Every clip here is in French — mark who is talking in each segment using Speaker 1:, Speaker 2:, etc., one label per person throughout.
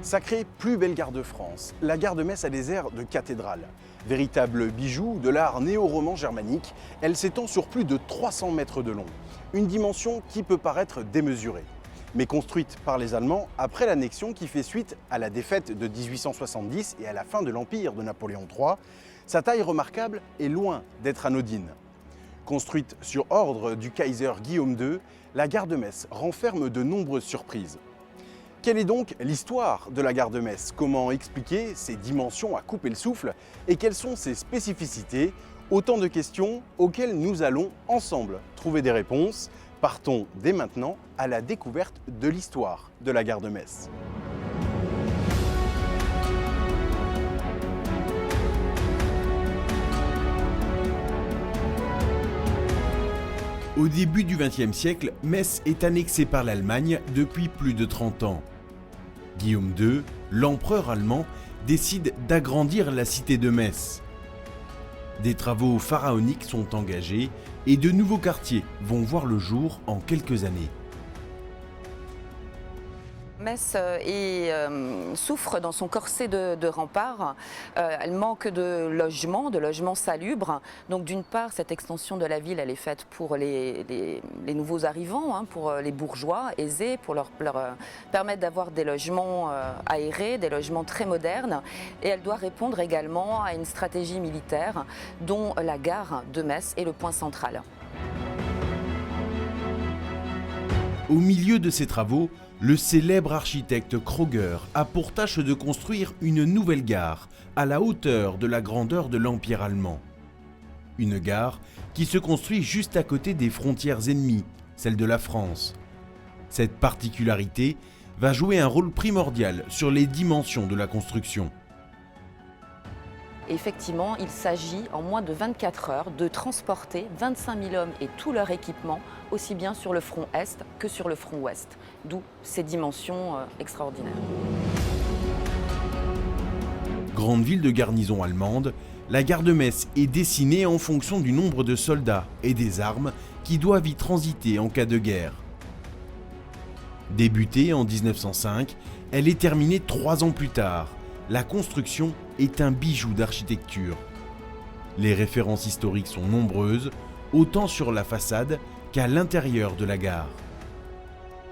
Speaker 1: Sacrée plus belle gare de France, la gare de Metz a des airs de cathédrale. Véritable bijou de l'art néo-roman germanique, elle s'étend sur plus de 300 mètres de long. Une dimension qui peut paraître démesurée. Mais construite par les Allemands après l'annexion qui fait suite à la défaite de 1870 et à la fin de l'Empire de Napoléon III, sa taille remarquable est loin d'être anodine. Construite sur ordre du Kaiser Guillaume II, la gare de Metz renferme de nombreuses surprises. Quelle est donc l'histoire de la gare de Metz? Comment expliquer ses dimensions à couper le souffle? Et quelles sont ses spécificités? Autant de questions auxquelles nous allons ensemble trouver des réponses. Partons dès maintenant à la découverte de l'histoire de la gare de Metz. Au début du XXe siècle, Metz est annexée par l'Allemagne depuis plus de 30 ans. Guillaume II, l'empereur allemand, décide d'agrandir la cité de Metz. Des travaux pharaoniques sont engagés et de nouveaux quartiers vont voir le jour en quelques années.
Speaker 2: Metz souffre dans son corset de remparts. Elle manque de logements salubres. Donc d'une part, cette extension de la ville, elle est faite pour les nouveaux arrivants, pour les bourgeois aisés, pour leur permettre d'avoir des logements aérés, des logements très modernes. Et elle doit répondre également à une stratégie militaire dont la gare de Metz est le point central.
Speaker 1: Au milieu de ces travaux, le célèbre architecte Kröger a pour tâche de construire une nouvelle gare à la hauteur de la grandeur de l'Empire allemand. Une gare qui se construit juste à côté des frontières ennemies, celle de la France. Cette particularité va jouer un rôle primordial sur les dimensions de la construction.
Speaker 2: Effectivement, il s'agit en moins de 24 heures de transporter 25 000 hommes et tout leur équipement, aussi bien sur le front Est que sur le front Ouest, d'où ces dimensions extraordinaires.
Speaker 1: Grande ville de garnison allemande, la gare de Metz est dessinée en fonction du nombre de soldats et des armes qui doivent y transiter en cas de guerre. Débutée en 1905, elle est terminée 3 ans plus tard. La construction est un bijou d'architecture. Les références historiques sont nombreuses, autant sur la façade qu'à l'intérieur de la gare.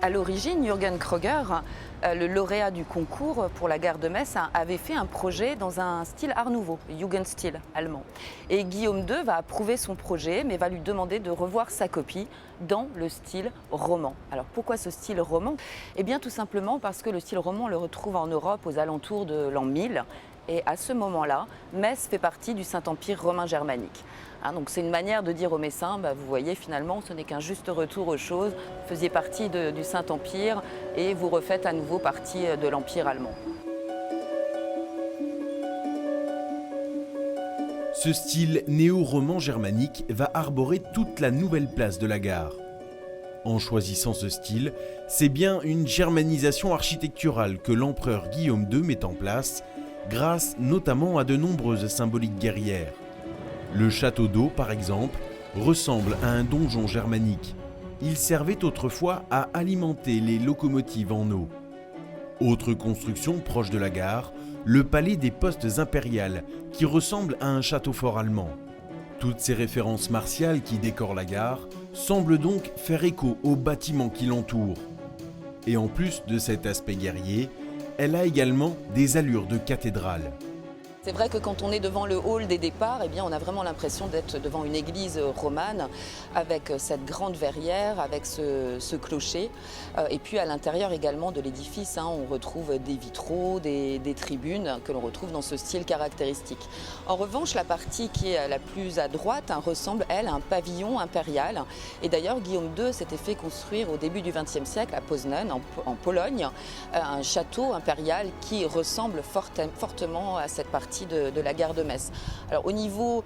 Speaker 2: À l'origine, Jürgen Kröger, le lauréat du concours pour la gare de Metz, avait fait un projet dans un style art nouveau, Jugendstil allemand. Et Guillaume II va approuver son projet, mais va lui demander de revoir sa copie dans le style roman. Alors pourquoi ce style roman? Eh bien tout simplement parce que le style roman, on le retrouve en Europe aux alentours de l'an 1000. Et à ce moment-là, Metz fait partie du Saint-Empire romain germanique. Donc c'est une manière de dire aux Messins, vous voyez finalement ce n'est qu'un juste retour aux choses, vous faisiez partie du Saint-Empire et vous refaites à nouveau partie de l'Empire allemand.
Speaker 1: Ce style néo-roman germanique va arborer toute la nouvelle place de la gare. En choisissant ce style, c'est bien une germanisation architecturale que l'empereur Guillaume II met en place, grâce notamment à de nombreuses symboliques guerrières. Le château d'eau, par exemple, ressemble à un donjon germanique. Il servait autrefois à alimenter les locomotives en eau. Autre construction proche de la gare, le palais des postes impériales, qui ressemble à un château fort allemand. Toutes ces références martiales qui décorent la gare semblent donc faire écho aux bâtiments qui l'entourent. Et en plus de cet aspect guerrier, elle a également des allures de cathédrale.
Speaker 2: C'est vrai que quand on est devant le hall des départs, on a vraiment l'impression d'être devant une église romane avec cette grande verrière, avec ce clocher. Et puis à l'intérieur également de l'édifice, on retrouve des vitraux, des tribunes que l'on retrouve dans ce style caractéristique. En revanche, la partie qui est la plus à droite ressemble, elle, à un pavillon impérial. Et d'ailleurs, Guillaume II s'était fait construire au début du XXe siècle à Poznań, en Pologne, un château impérial qui ressemble fortement à cette partie de la gare de Metz. Alors au niveau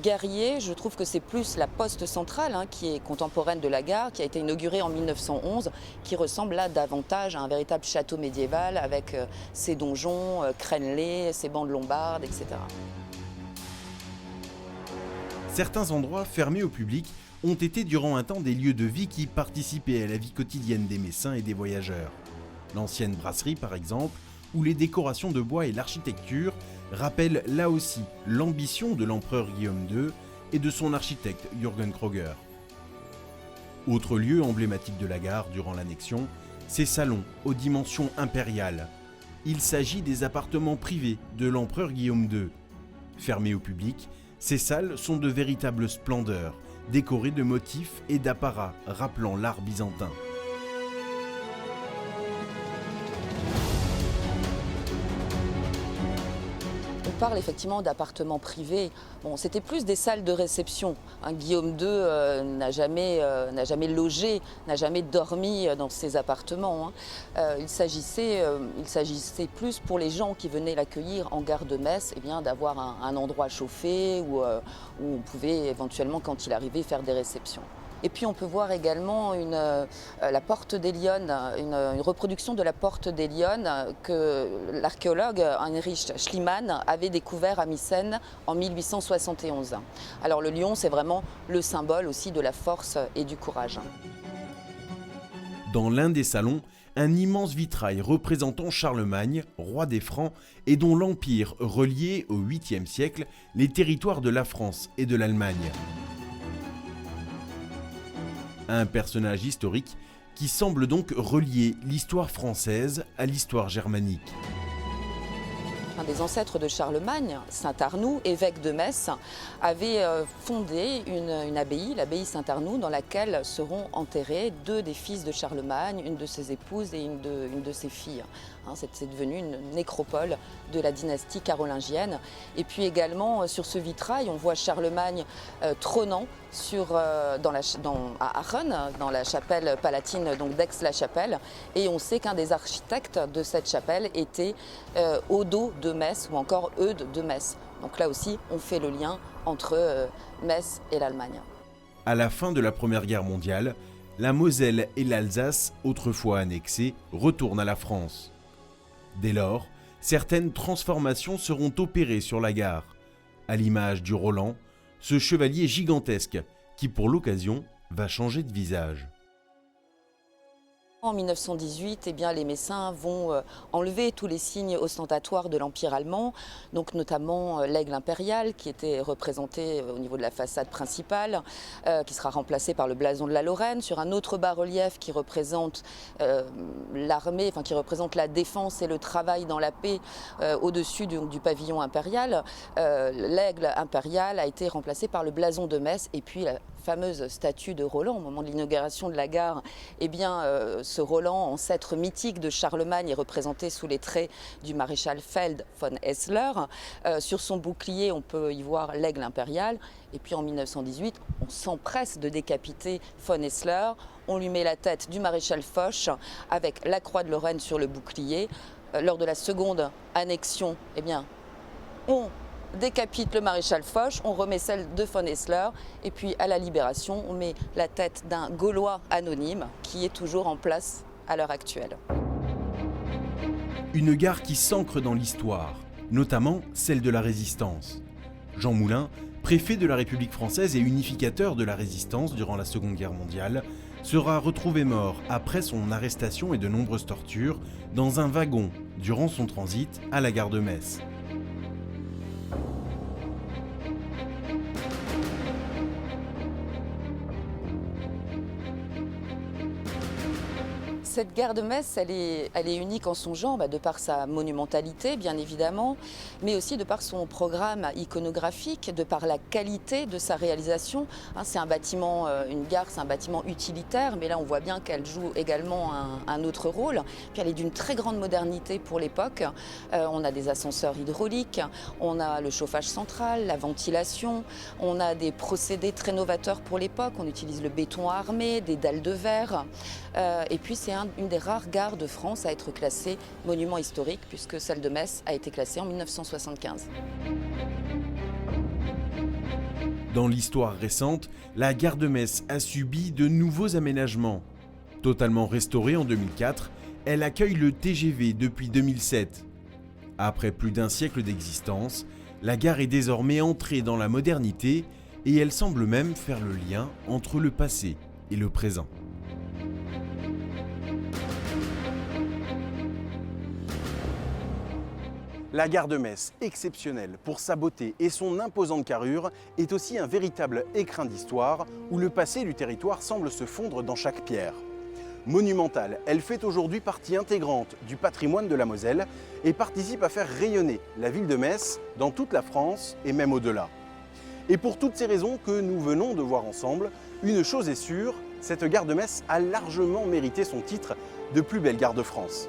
Speaker 2: guerrier, je trouve que c'est plus la poste centrale qui est contemporaine de la gare, qui a été inaugurée en 1911, qui ressemble là davantage à un véritable château médiéval avec ses donjons crénelés, ses bandes lombardes, etc.
Speaker 1: Certains endroits fermés au public ont été durant un temps des lieux de vie qui participaient à la vie quotidienne des Messins et des voyageurs. L'ancienne brasserie, par exemple, où les décorations de bois et l'architecture rappellent là aussi l'ambition de l'empereur Guillaume II et de son architecte Jürgen Kroger. Autre lieu emblématique de la gare durant l'annexion, ses salons aux dimensions impériales. Il s'agit des appartements privés de l'empereur Guillaume II. Fermés au public, ces salles sont de véritables splendeurs, décorées de motifs et d'apparats rappelant l'art byzantin.
Speaker 2: On parle effectivement d'appartements privés. Bon, c'était plus des salles de réception. Guillaume II n'a jamais logé, n'a jamais dormi dans ces appartements. Il s'agissait plus pour les gens qui venaient l'accueillir en gare de Metz, d'avoir un endroit chauffé où on pouvait éventuellement, quand il arrivait, faire des réceptions. Et puis on peut voir également la porte des Lyonnes, une reproduction de la porte des Lyonnes que l'archéologue Heinrich Schliemann avait découvert à Mycène en 1871. Alors le lion, c'est vraiment le symbole aussi de la force et du courage.
Speaker 1: Dans l'un des salons, un immense vitrail représentant Charlemagne, roi des Francs, et dont l'Empire reliait au 8e siècle les territoires de la France et de l'Allemagne. Un personnage historique qui semble donc relier l'histoire française à l'histoire germanique.
Speaker 2: Un des ancêtres de Charlemagne, Saint Arnoux, évêque de Metz, avait fondé une abbaye, l'abbaye Saint-Arnoux, dans laquelle seront enterrés deux des fils de Charlemagne, une de ses épouses et une de ses filles. C'est devenu une nécropole de la dynastie carolingienne. Et puis également, sur ce vitrail, on voit Charlemagne trônant à Aachen, dans la chapelle palatine d'Aix-la-Chapelle. Et on sait qu'un des architectes de cette chapelle était Odo de Metz ou encore Eudes de Metz. Donc là aussi, on fait le lien entre Metz et l'Allemagne.
Speaker 1: À la fin de la Première Guerre mondiale, la Moselle et l'Alsace, autrefois annexées, retournent à la France. Dès lors, certaines transformations seront opérées sur la gare, à l'image du Roland, ce chevalier gigantesque qui, pour l'occasion, va changer de visage.
Speaker 2: En 1918, les Messins vont enlever tous les signes ostentatoires de l'Empire allemand, donc notamment l'aigle impérial qui était représenté au niveau de la façade principale, qui sera remplacé par le blason de la Lorraine, sur un autre bas-relief qui représente l'armée, qui représente la défense et le travail dans la paix au-dessus du pavillon impérial. L'aigle impérial a été remplacé par le blason de Metz et puis la fameuse statue de Roland au moment de l'inauguration de la gare. Ce Roland, ancêtre mythique de Charlemagne, est représenté sous les traits du maréchal Feld von Essler. Sur son bouclier, on peut y voir l'aigle impérial. Et puis en 1918, on s'empresse de décapiter von Essler. On lui met la tête du maréchal Foch avec la croix de Lorraine sur le bouclier. Lors de la seconde annexion, on décapite le maréchal Foch, on remet celle de von Essler, et puis à la Libération, on met la tête d'un Gaulois anonyme qui est toujours en place à l'heure actuelle.
Speaker 1: Une gare qui s'ancre dans l'histoire, notamment celle de la Résistance. Jean Moulin, préfet de la République française et unificateur de la Résistance durant la Seconde Guerre mondiale, sera retrouvé mort après son arrestation et de nombreuses tortures dans un wagon durant son transit à la gare de Metz.
Speaker 2: Cette gare de Metz, elle est unique en son genre, de par sa monumentalité, bien évidemment, mais aussi de par son programme iconographique, de par la qualité de sa réalisation. C'est un bâtiment, une gare, c'est un bâtiment utilitaire, mais là on voit bien qu'elle joue également un autre rôle. Puis elle est d'une très grande modernité pour l'époque. On a des ascenseurs hydrauliques, on a le chauffage central, la ventilation, on a des procédés très novateurs pour l'époque. On utilise le béton armé, des dalles de verre, et puis c'est une des rares gares de France à être classée monument historique, puisque celle de Metz a été classée en 1975.
Speaker 1: Dans l'histoire récente, la gare de Metz a subi de nouveaux aménagements. Totalement restaurée en 2004, elle accueille le TGV depuis 2007. Après plus d'un siècle d'existence, la gare est désormais entrée dans la modernité et elle semble même faire le lien entre le passé et le présent. La gare de Metz, exceptionnelle pour sa beauté et son imposante carrure, est aussi un véritable écrin d'histoire où le passé du territoire semble se fondre dans chaque pierre. Monumentale, elle fait aujourd'hui partie intégrante du patrimoine de la Moselle et participe à faire rayonner la ville de Metz dans toute la France et même au-delà. Et pour toutes ces raisons que nous venons de voir ensemble, une chose est sûre, cette gare de Metz a largement mérité son titre de plus belle gare de France.